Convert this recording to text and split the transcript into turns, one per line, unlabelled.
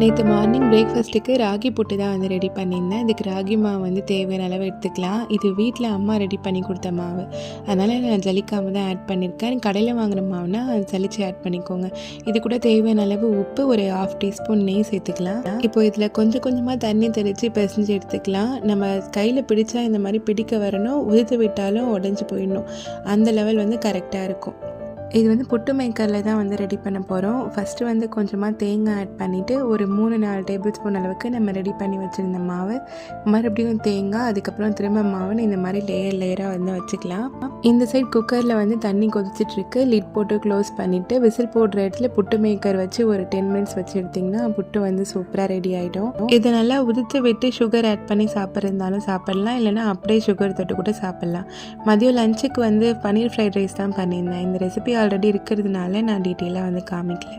நேற்று மார்னிங் பிரேக்ஃபாஸ்ட்டுக்கு ராகி புட்டு தான் வந்து ரெடி பண்ணியிருந்தேன். இதுக்கு ராகி மாவு வந்து தேவையான அளவு எடுத்துக்கலாம். இது வீட்டில் அம்மா ரெடி பண்ணி கொடுத்த மாவு, அதனால் நான் ஜலிக்காமல் தான் ஆட் பண்ணியிருக்கேன். கடையில் வாங்குகிற மாவுனா ஜலிச்சு ஆட் பண்ணிக்கோங்க. இது கூட தேவையான அளவு உப்பு, ஒரு 1/2 டீஸ்பூன் நெய் சேர்த்துக்கலாம். இப்போ இதில் கொஞ்சம் கொஞ்சமாக தண்ணி தெளித்து பிசைஞ்சு எடுத்துக்கலாம். நம்ம கையில் பிடிச்சா இந்த மாதிரி பிடிக்க வரணும், உதிர்த்து விட்டாலும் உடஞ்சி போயிடணும். அந்த லெவல் வந்து கரெக்டாக இருக்கும். இது வந்து புட்டு மேக்கரில் தான் வந்து ரெடி பண்ண போகிறோம். ஃபஸ்ட்டு வந்து கொஞ்சமாக தேங்காய் ஆட் பண்ணிவிட்டு ஒரு 3-4 டேபிள் ஸ்பூன் அளவுக்கு நம்ம ரெடி பண்ணி வச்சுருந்த மாவு, மறுபடியும் தேங்காய், அதுக்கப்புறம் திரும்ப மாவுன்னு இந்த மாதிரி லேயராக வந்து வச்சுக்கலாம். இந்த சைட் குக்கரில் வந்து தண்ணி கொதிச்சிட்ருக்கு. லிட் போட்டு க்ளோஸ் பண்ணிவிட்டு விசில் போடுற இடத்துல புட்டு மேக்கர் வச்சு ஒரு 10 மினிட்ஸ் வச்சு எடுத்திங்கன்னா புட்டு வந்து சூப்பராக ரெடி ஆகிடும். இதை நல்லா உதிர்த்து விட்டு சுகர் ஆட் பண்ணி சாப்பிட்றதுனாலும் சாப்பிட்லாம், இல்லைனா அப்படியே சுகர் தொட்டு கூட சாப்பிட்லாம். மதியம் லஞ்சுக்கு வந்து பன்னீர் ஃப்ரைட் ரைஸ் தான் பண்ணியிருந்தேன். இந்த ரெசிபி ஆல்ரெடி இருக்கிறதுனால நான் டீட்டெயிலாக வந்து காமிக்கல.